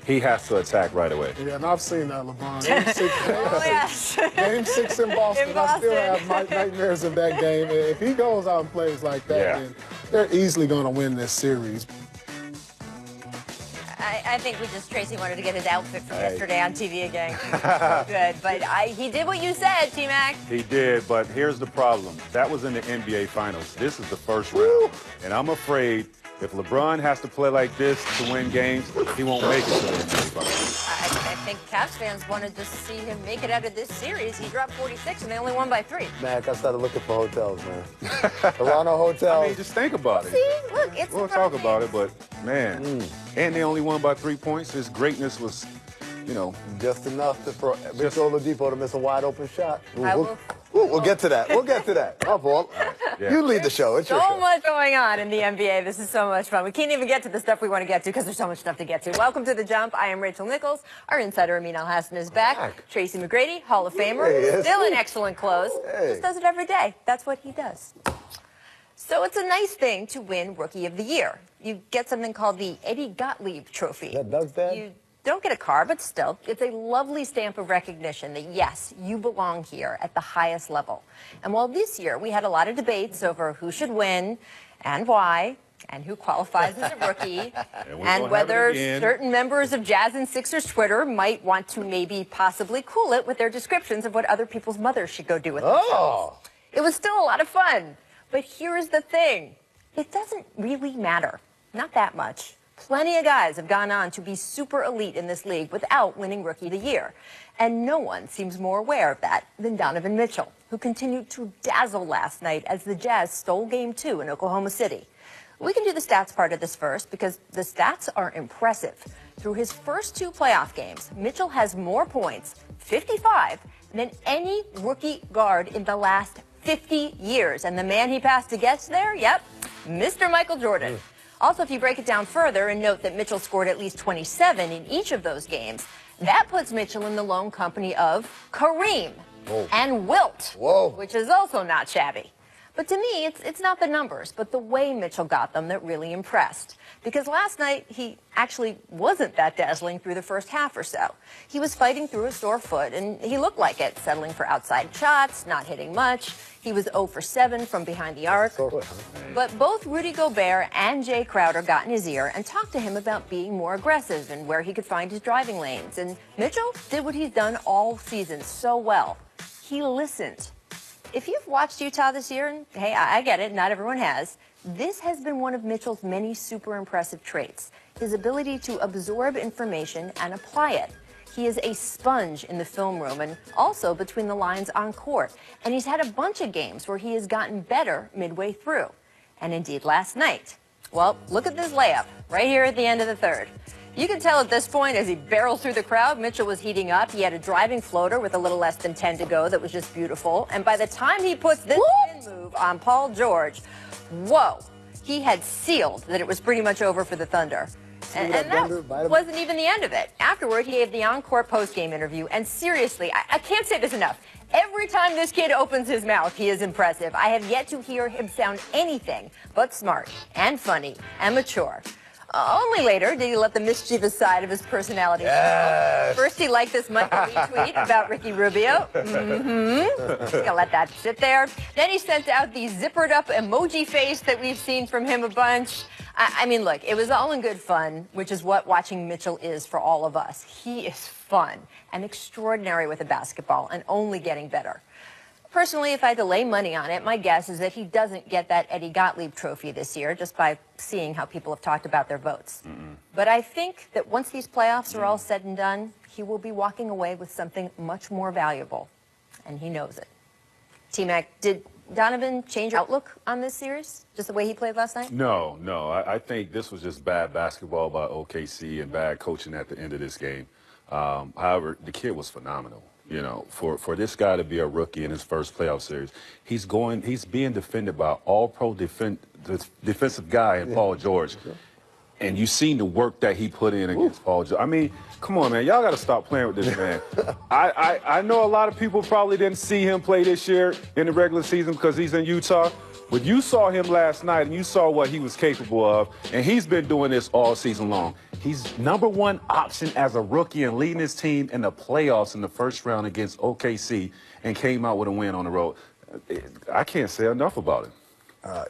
he has to attack right away. Yeah, and I've seen that, LeBron. Game 6, Oh, yes. Game 6 in Boston. I still have nightmares of that game. If he goes out and plays like that, then they're easily going to win this series. I think Tracy wanted to get his outfit from yesterday on TV again. So good. But he did what you said, T-Mac. He did, but here's the problem. That was in the NBA Finals. This is the first round. And I'm afraid if LeBron has to play like this to win games, he won't make it to the NBA Finals. I think Cavs fans wanted to see him make it out of this series. He dropped 46 and they only won by 3. Mac, I started looking for hotels, man. Toronto hotels. I mean, just think about it. See, look, it's We'll talk about it, but man, and they only won by 3 points. His greatness was, you know, just enough for Victor Oladipo to miss a wide open shot. We'll get to that. We'll get to that. My fault. You lead the show. It's your show. So much going on in the NBA. This is so much fun. We can't even get to the stuff we want to get to because there's so much stuff to get to. Welcome to The Jump. I am Rachel Nichols. Our insider, Amin Al-Hassan, is back. Tracy McGrady, Hall of Famer. Still in excellent clothes. Just does it every day. That's what he does. So it's a nice thing to win Rookie of the Year. You get something called the Eddie Gottlieb Trophy. That Doug's dad? You don't get a car, but still, it's a lovely stamp of recognition that, yes, you belong here at the highest level. And while this year we had a lot of debates over who should win and why, and who qualifies as a rookie, and whether certain members of Jazz and Sixers Twitter might want to maybe possibly cool it with their descriptions of what other people's mothers should go do with themselves. It was still a lot of fun. But here's the thing. It doesn't really matter. Not that much. Plenty of guys have gone on to be super elite in this league without winning Rookie of the Year. And no one seems more aware of that than Donovan Mitchell, who continued to dazzle last night as the Jazz stole Game 2 in Oklahoma City. We can do the stats part of this first because the stats are impressive. Through his first 2 playoff games, Mitchell has more points, 55, than any rookie guard in the last 50 years. And the man he passed to get there, yep, Mr. Michael Jordan. Also, if you break it down further and note that Mitchell scored at least 27 in each of those games, that puts Mitchell in the lone company of Kareem and Wilt, which is also not shabby. But to me, it's not the numbers, but the way Mitchell got them that really impressed. Because last night, he actually wasn't that dazzling through the first half or so. He was fighting through a sore foot, and he looked like it, settling for outside shots, not hitting much. He was 0 for 7 from behind the arc. But both Rudy Gobert and Jay Crowder got in his ear and talked to him about being more aggressive and where he could find his driving lanes. And Mitchell did what he's done all season so well. He listened. If you've watched Utah this year, and hey, I get it, not everyone has, this has been one of Mitchell's many super impressive traits, his ability to absorb information and apply it. He is a sponge in the film room and also between the lines on court. And he's had a bunch of games where he has gotten better midway through. And indeed last night. Well, look at this layup right here at the end of the third. You can tell at this point as he barrels through the crowd, Mitchell was heating up. He had a driving floater with a little less than 10 to go that was just beautiful. And by the time he puts this spin move on Paul George, whoa, he had sealed that it was pretty much over for the Thunder. And that wasn't even the end of it. Afterward, he gave the on-court post-game interview. And seriously, I can't say this enough. Every time this kid opens his mouth, he is impressive. I have yet to hear him sound anything but smart and funny and mature. Only later did he let the mischievous side of his personality show. First, he liked this Michael Lee tweet about Ricky Rubio. Gonna let that sit there. Then he sent out the zippered up emoji face that we've seen from him a bunch. I mean, look, it was all in good fun, which is what watching Mitchell is for all of us. He is fun and extraordinary with a basketball and only getting better. Personally, if I had to lay money on it, my guess is that he doesn't get that Eddie Gottlieb trophy this year, just by seeing how people have talked about their votes. But I think that once these playoffs are all said and done, he will be walking away with something much more valuable, and he knows it. T-Mac, did Donovan change your outlook on this series, just the way he played last night? No. I think this was just bad basketball by OKC and bad coaching at the end of this game. However, the kid was phenomenal. You know, for this guy to be a rookie in his first playoff series, he's being defended by all-pro defensive guy in Paul George. And you seen the work that he put in against Paul George. I mean, come on, man. Y'all got to stop playing with this man. I know a lot of people probably didn't see him play this year in the regular season because he's in Utah. But you saw him last night, and you saw what he was capable of, and he's been doing this all season long. He's #1 option as a rookie and leading his team in the playoffs in the first round against OKC and came out with a win on the road. I can't say enough about it.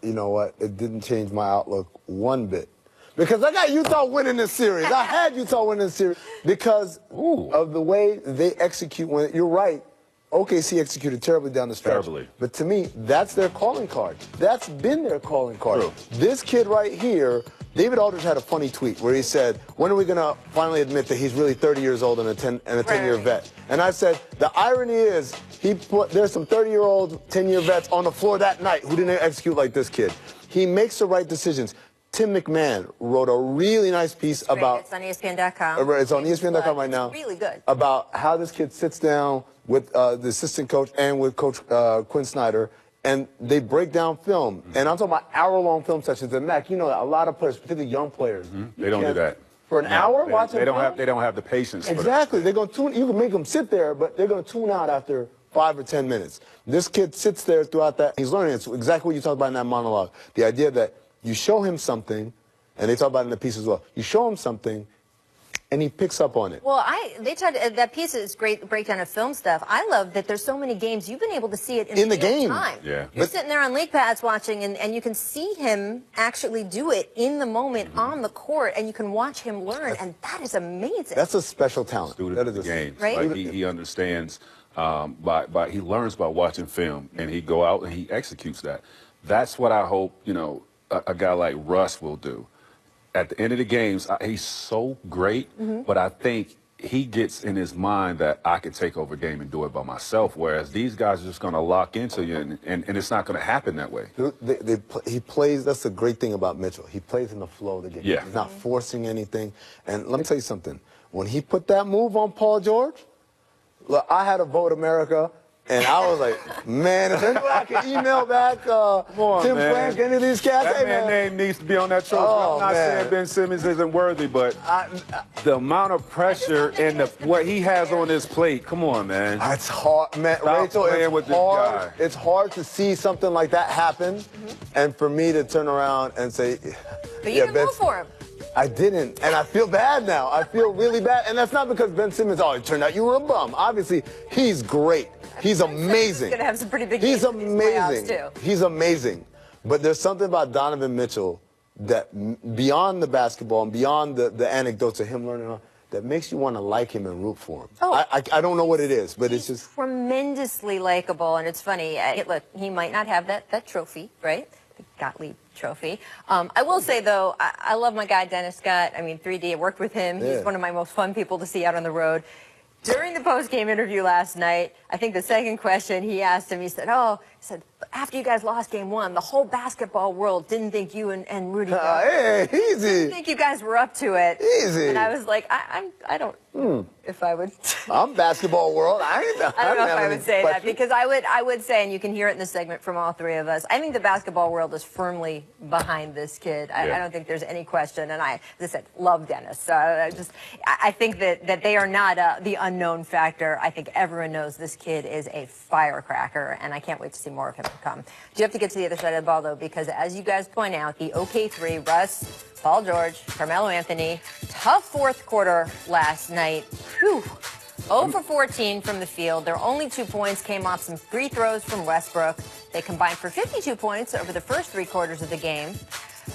You know what? It didn't change my outlook one bit. Because I got Utah winning this series. I had Utah winning this series because of the way they execute. When you're right, OKC executed terribly down the stretch. Terribly. But to me, that's their calling card. That's been their calling card. True. This kid right here, David Aldridge had a funny tweet where he said, when are we going to finally admit that he's really 30 years old and a 10-year vet? And I said, the irony is there's some 30-year-old, 10-year vets on the floor that night who didn't execute like this kid. He makes the right decisions. Tim McMahon wrote a really nice piece about... It's on ESPN.com. It's on ESPN.com right now. It's really good. About how this kid sits down with the assistant coach and with Coach Quinn Snyder, and they break down film. And I'm talking about hour-long film sessions. And, Mac, you know that a lot of players, particularly young players... They don't do that. For an hour watching they don't have the patience for that. Exactly. They're going to tune... You can make them sit there, but they're going to tune out after 5 or 10 minutes. This kid sits there throughout that. He's learning. It's exactly what you talked about in that monologue. The idea that you show him something, and they talk about it in the piece as well. You show him something, and he picks up on it. Well, they tried that piece is great breakdown of film stuff. I love that there's so many games you've been able to see it in the real game. time. Yeah. You're sitting there on league pads watching, and you can see him actually do it in the moment on the court, and you can watch him learn, and that is amazing. That's a special talent. Student that of the game. Right? Like he understands he learns by watching film, and he go out and he executes that. That's what I hope a guy like Russ will do. At the end of the games, he's so great, but I think he gets in his mind that I can take over a game and do it by myself, whereas these guys are just going to lock into you, and it's not going to happen that way. He plays, that's the great thing about Mitchell. He plays in the flow of the game. Yeah. He's not forcing anything. And let me tell you something. When he put that move on Paul George, look, I had a Vote America. And I was like, man, if anybody I can email back Tim Frank, any of these cats, that hey, man's name needs to be on that trophy. Oh, I'm not man. saying Ben Simmons isn't worthy, but the amount of pressure and what he has on his plate, come on, man. It's hard, man. Stop Rachel, playing it's with this hard. guy. It's hard to see something like that happen, and for me to turn around and say, But you didn't vote for him. I didn't, and I feel bad now. I feel really bad, and that's not because Ben Simmons, it turned out you were a bum. Obviously, he's great. He's amazing. He's going to have some pretty big He's games in these playoffs, amazing. too. He's amazing. But there's something about Donovan Mitchell that beyond the basketball and beyond the anecdotes of him learning, that makes you want to like him and root for him. Oh. I don't know what it is, but it's just tremendously likable, and it's funny. Look, he might not have that trophy, right? The Gottlieb trophy. I will say, though, I love my guy, Dennis Scott. I mean, 3D, I worked with him. Yeah. He's one of my most fun people to see out on the road. During the post-game interview last night, I think the second question he asked him, he said, after you guys lost game one, the whole basketball world didn't think you and Rudy hey, easy. didn't think you guys were up to it. Easy. And I was like, I don't know if I would. I'm basketball world. I don't know if I would say that, because I would say, and you can hear it in the segment from all three of us, I think the basketball world is firmly behind this kid. I don't think there's any question. And as I said, love Dennis. I think that they are not the unknown factor. I think everyone knows this kid is a firecracker, and I can't wait to see more of him come. Do you have to get to the other side of the ball, though? Because as you guys point out, the OK3, Russ, Paul George, Carmelo Anthony, tough fourth quarter last night. Whew. 0 for 14 from the field. Their only 2 points came off some free throws from Westbrook. They combined for 52 points over the first 3 quarters of the game.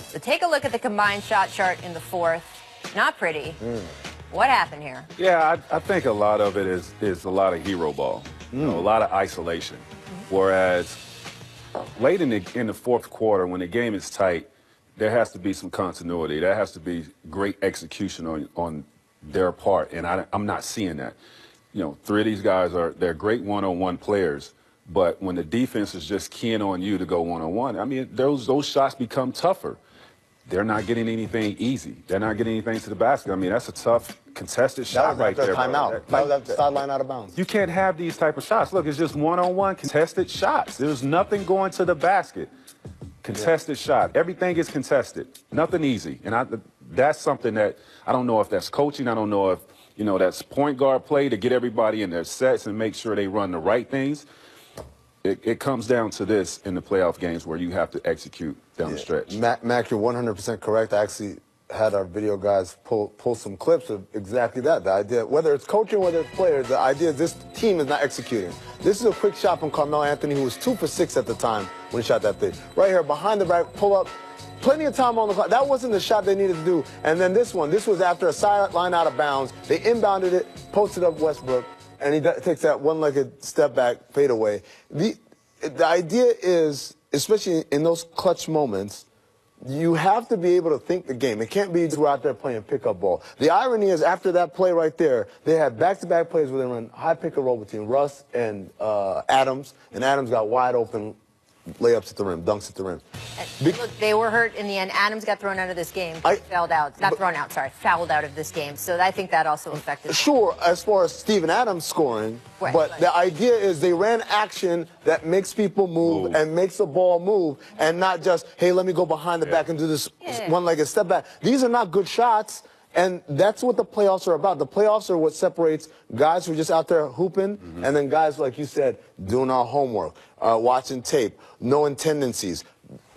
So take a look at the combined shot chart in the fourth. Not pretty. What happened here? Yeah, I think a lot of it is a lot of hero ball, a lot of isolation. Whereas late in the fourth quarter, when the game is tight, there has to be some continuity. There has to be great execution on their part, and I'm not seeing that. 3 of these guys they're great one-on-one players, but when the defense is just keying on you to go one-on-one, I mean, those shots become tougher. They're not getting anything easy. They're not getting anything to the basket. I mean, that's a tough, contested shot right there. Timeout. That was the sideline out of bounds. You can't have these type of shots. Look, it's just one-on-one contested shots. There's nothing going to the basket. Contested shot. Everything is contested. Nothing easy. And that's something that I don't know if that's coaching. I don't know if, that's point guard play to get everybody in their sets and make sure they run the right things. It comes down to this in the playoff games where you have to execute down the stretch. Mac, you're 100% correct. I actually had our video guys pull some clips of exactly that. The idea, whether it's coaching, whether it's players, the idea is this team is not executing. This is a quick shot from Carmelo Anthony, who was 2 for 6 at the time when he shot that thing. Right here, behind the back, pull up. Plenty of time on the clock. That wasn't the shot they needed to do. And then this was after a sideline out of bounds. They inbounded it, posted up Westbrook, and he takes that one-legged step back, fade away. The idea is, especially in those clutch moments, you have to be able to think the game. It can't be we're out there playing pickup ball. The irony is, after that play right there, they had back-to-back plays where they run high pick-and-roll between Russ and Adams, and Adams got wide open layups at the rim, dunks at the rim. Look, they were hurt in the end. Adams got thrown out of this game. Fouled out of this game. So I think that also affected. Sure, as far as Steven Adams scoring, right, but the idea is they ran action that makes people move and makes the ball move, and not just, hey, let me go behind the back and do this one-legged step back. These are not good shots. And that's what the playoffs are about. The playoffs are what separates guys who are just out there hooping and then guys, like you said, doing our homework, watching tape, knowing tendencies,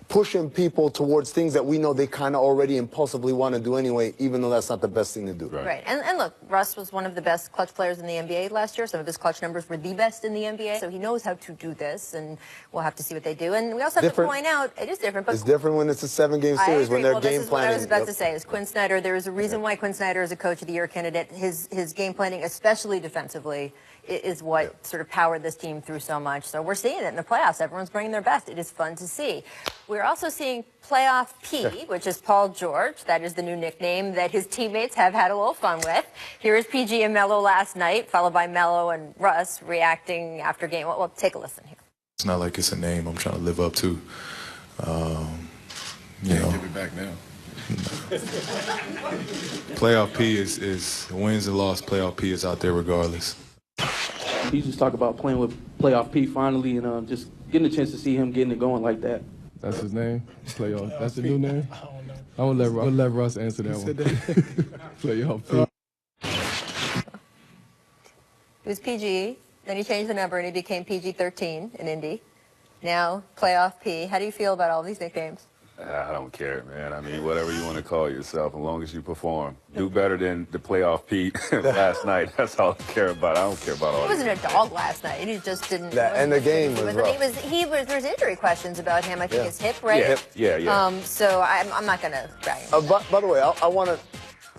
pushing people towards things that we know they kind of already impulsively want to do anyway, even though that's not the best thing to do. Right. And look, Russ was one of the best clutch players in the NBA last year. Some of his clutch numbers were the best in the NBA. So he knows how to do this, and we'll have to see what they do. And we also have to point out, it is different. But it's different when it's a 7-game series, when they're game planning. This is what I was about to say, is Quinn Snyder. There is a reason why Quinn Snyder is a Coach of the Year candidate. His game planning, especially defensively, is what sort of powered this team through so much. So we're seeing it in the playoffs. Everyone's bringing their best. It is fun to see. We're also seeing Playoff P, which is Paul George. That is the new nickname that his teammates have had a little fun with. Here is PG and Melo last night, followed by Melo and Russ reacting after game. Well, take a listen here. It's not like it's a name I'm trying to live up to. You know, give it back now. Playoff P is wins and loss. Playoff P is out there regardless. He just talked about playing with Playoff P finally, and just getting a chance to see him getting it going like that. That's his name? Playoff. That's the new name? I don't know. I'm gonna let Russ answer that one. Playoff P. It was PG, then he changed the number and he became PG-13 in Indy. Now, Playoff P. How do you feel about all these nicknames? I don't care, man. I mean, whatever you want to call yourself, as long as you perform. Do better than the playoff Pete last night. That's all I care about. I don't care about all He wasn't a dog last night. He just didn't. And the game was rough. There's injury questions about him. I think his hip, right? Yeah. So I'm not going to brag. By the way, I want to,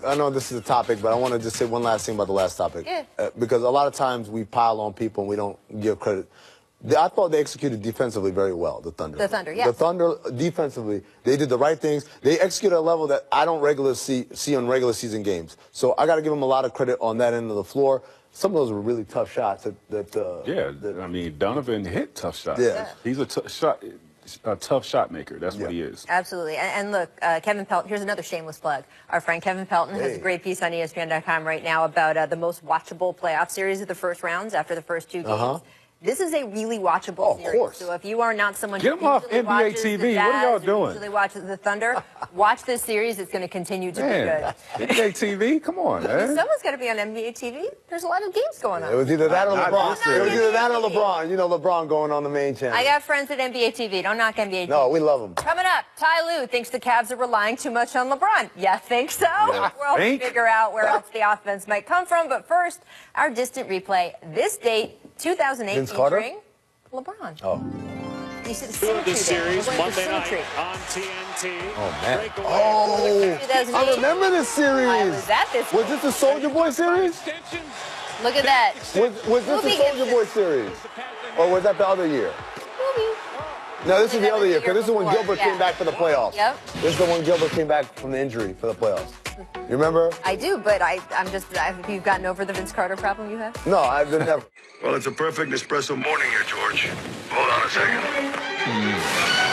I know this is a topic, but I want to just say one last thing about the last topic. Yeah. Because a lot of times we pile on people and we don't give credit. I thought they executed defensively very well, the Thunder. The Thunder, yes. The Thunder, defensively, they did the right things. They executed at a level that I don't regularly see on regular season games. So I got to give them a lot of credit on that end of the floor. Some of those were really tough shots. I mean, Donovan hit tough shots. Yeah. He's a tough shot maker. That's what he is. Absolutely. And look, Kevin Pelton, here's another shameless plug. Our friend Kevin Pelton has a great piece on ESPN.com right now about the most watchable playoff series of the first rounds after the first 2 games. This is a really watchable series. Of course. So if you are not someone Get him off NBA TV. What are y'all doing? Usually watches the Thunder, watch this series. It's going to continue to be good. NBA TV? Come on, man. Someone's got to be on NBA TV. There's a lot of games going on. It was either that or LeBron. It was either that or LeBron. You know, LeBron going on the main channel. I got friends at NBA TV. Don't knock NBA TV. No, we love them. Coming up, Ty Lue thinks the Cavs are relying too much on LeBron. You think so? We'll figure out where else the offense might come from. But first, our distant replay. This date, 2008, Vince Carter? featuring LeBron. Oh. You see the symmetry this series there. Monday Symmetry. night on TNT. Oh, man. Breakaway. Oh, 2008. I remember this series. I was at this. Was this the Soldier Boy series? Look at that. Was this the Soldier Boy series? Or was that the other year? No, this is the other year, because this is when Gilbert came back for the playoffs. Yep. This is the one Gilbert came back from the injury for the playoffs. You remember? I do, but have you gotten over the Vince Carter problem you have? No, I've been never. Well, it's a perfect espresso morning here, George. Hold on a second.